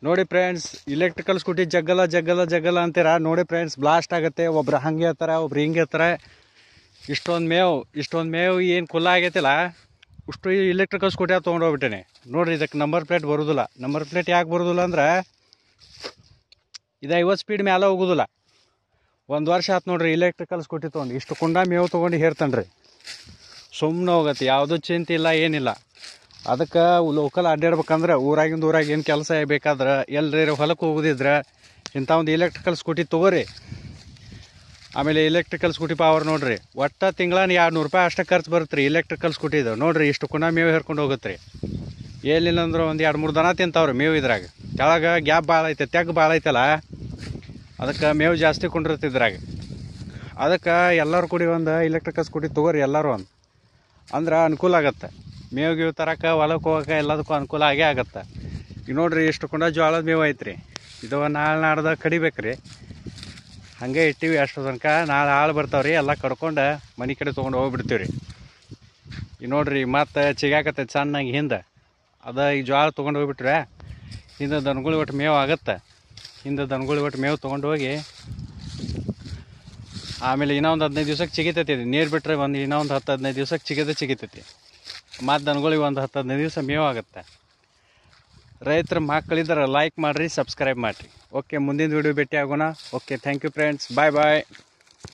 ನೋಡಿ friends, electrical scooty ಜಗ್ಗಲ್ಲ ಜಗ್ಗಲ್ಲ ಜಗ್ಗಲ್ಲ ಅಂತೀರ. ನೋಡಿ ಫ್ರೆಂಡ್ಸ್, ಬ್ಲಾಸ್ಟ್ ಆಗುತ್ತೆ. ಒಬ್ರು ಹಂಗೆ ಹೇಳ್ತಾರೆ, ಒಬ್ರು ಹಿಂಗೆ ಹೇಳ್ತಾರೆ. ಇಷ್ಟೊಂದು ಮೇವು ಏನು ಕುಲ್ಲ ಆಗೈತಿಲ್ಲ, ಇಷ್ಟು ಇಲೆಕ್ಟ್ರಿಕಲ್ ಸ್ಕೂಟಿ ತೊಗೊಂಡೋಗ್ಬಿಟ್ಟೇನೆ. ನೋಡಿರಿ, ಇದಕ್ಕೆ ನಂಬರ್ ಪ್ಲೇಟ್ ಬರೋದಿಲ್ಲ. ನಂಬರ್ ಪ್ಲೇಟ್ ಯಾಕೆ ಬರೋದಿಲ್ಲ ಅಂದ್ರೆ ಇದು 50 ಸ್ಪೀಡ್ ಮೇಲೆ ಹೋಗೋದಿಲ್ಲ. ಒಂದು ವರ್ಷ ಆಯ್ತು ನೋಡ್ರಿ ಇಲೆಕ್ಟ್ರಿಕಲ್ ಸ್ಕೂಟಿ ತೊಗೊಂಡು. ಇಷ್ಟು ಕುಂಡ ಮೇವು ತೊಗೊಂಡು ಹೇರ್ತನ್ರಿ, ಸುಮ್ಮನೆ ಹೋಗತ್ತೆ. ಯಾವುದೂ ಚಿಂತೆ ಇಲ್ಲ, ಏನಿಲ್ಲ. ಅದಕ್ಕೆ ಲೋಕಲ್ ಅಡ್ಡಾಡ್ಬೇಕಂದ್ರೆ ಊರಾಗಿಂದ ಏನು ಕೆಲಸ ಬೇಕಾದ್ರೆ ಎಲ್ಲರೂ ಹೊಲಕ್ಕೆ ಹೋಗೋದಿದ್ರೆ ಇಂಥ ಒಂದು ಇಲೆಕ್ಟ್ರಿಕಲ್ ಸ್ಕೂಟಿ ತೊಗೋರಿ. ಆಮೇಲೆ ಇಲೆಕ್ಟ್ರಿಕಲ್ ಸ್ಕೂಟಿ ಪವರ್ ನೋಡಿರಿ, ಒಟ್ಟು ತಿಂಗಳನ್ನ 200 ರೂಪಾಯಿ ಅಷ್ಟೇ ಖರ್ಚು ಬರುತ್ತೆ ರೀ ಇಲೆಕ್ಟ್ರಿಕಲ್ ಸ್ಕೂಟಿ ಇದು. ನೋಡಿರಿ, ಇಷ್ಟು ಕುಣ ಮೇವು ಹೇರ್ಕೊಂಡು ಹೋಗುತ್ತೆ ರೀ. ಏನಿಲ್ಲ ಅಂದ್ರೆ ಒಂದು 2-3 ದನ ತಿಂತಾವ್ರಿ ಮೇವು. ಇದ್ರಾಗ ಕೆಳಗೆ ಗ್ಯಾಪ್ ಭಾಳ ಐತೆ, ತೆಗ್ ಭಾಳ ಐತಲ್ಲ, ಅದಕ್ಕೆ ಮೇವು ಜಾಸ್ತಿ ಕೊಂಡಿರ್ತಿದ್ರಾಗ. ಅದಕ್ಕೆ ಎಲ್ಲರೂ ಕೂಡಿ ಒಂದು ಇಲೆಕ್ಟ್ರಿಕಲ್ ಸ್ಕೂಟಿ ತೊಗೋರಿ ಎಲ್ಲರೂ ಅಂದ್ರೆ ಅನುಕೂಲ ಆಗತ್ತೆ. ಮೇವು ಗೀವು ತರಕ್ಕೆ, ಹೊಲಕ್ಕೆ ಹೋಗೋಕೆ ಎಲ್ಲದಕ್ಕೂ ಅನುಕೂಲ ಆಗೇ ಆಗತ್ತೆ. ಈಗ ನೋಡಿರಿ, ಇಷ್ಟು ಕುಂಡ ಜೋಳದ ಮೇವು ಐತ್ರಿ. ಇದು ನಾಳೆ ನಾಡ್ದಾಗ ಕಡಿಬೇಕು ರೀ. ಹಾಗೆ ಇಟ್ಟಿವಿ ಅಷ್ಟು ತನಕ. ನಾಳೆ ಆಳು ಬರ್ತಾವ್ರಿ, ಎಲ್ಲ ಕಡ್ಕೊಂಡು ಮನೆ ಕಡೆ ತೊಗೊಂಡು ಹೋಗ್ಬಿಡ್ತೀವಿ ರೀ. ಈಗ ನೋಡಿರಿ, ಮತ್ತೆ ಚಿಗಾಕತ್ತೈತೆ ಸಣ್ಣಗೆ ಹಿಂದೆ. ಈಗ ಜೋಳ ತೊಗೊಂಡು ಹೋಗ್ಬಿಟ್ರೆ ಹಿಂದೆ ದನಗಳು ಒಟ್ಟು ಮೇವು ಆಗುತ್ತೆ. ಹಿಂದೆ ದನಗಳು ಒಟ್ಟು ಮೇವು ತೊಗೊಂಡು ಹೋಗಿ ಆಮೇಲೆ ಇನ್ನೊಂದು 15 ದಿವ್ಸಕ್ಕೆ ಚಿಗಿತೈತಿ. ನೀರು ಬಿಟ್ಟರೆ ಇನ್ನೊಂದು 10-15 ದಿವ್ಸಕ್ಕೆ ಚಿಗಿತೈತಿ. ಮತ್ತು ದನಗಳಿಗೆ ಒಂದು 10-15 ದಿವಸ ಮೇವು ಆಗುತ್ತೆ. ರೈತರ ಮಕ್ಕಳಿದ್ರೆ ಲೈಕ್ ಮಾಡಿರಿ, ಸಬ್ಸ್ಕ್ರೈಬ್ ಮಾಡಿರಿ. ಓಕೆ, ಮುಂದಿನ ವೀಡಿಯೋ ಭೇಟಿ ಆಗೋಣ. Okay, thank you friends, bye bye.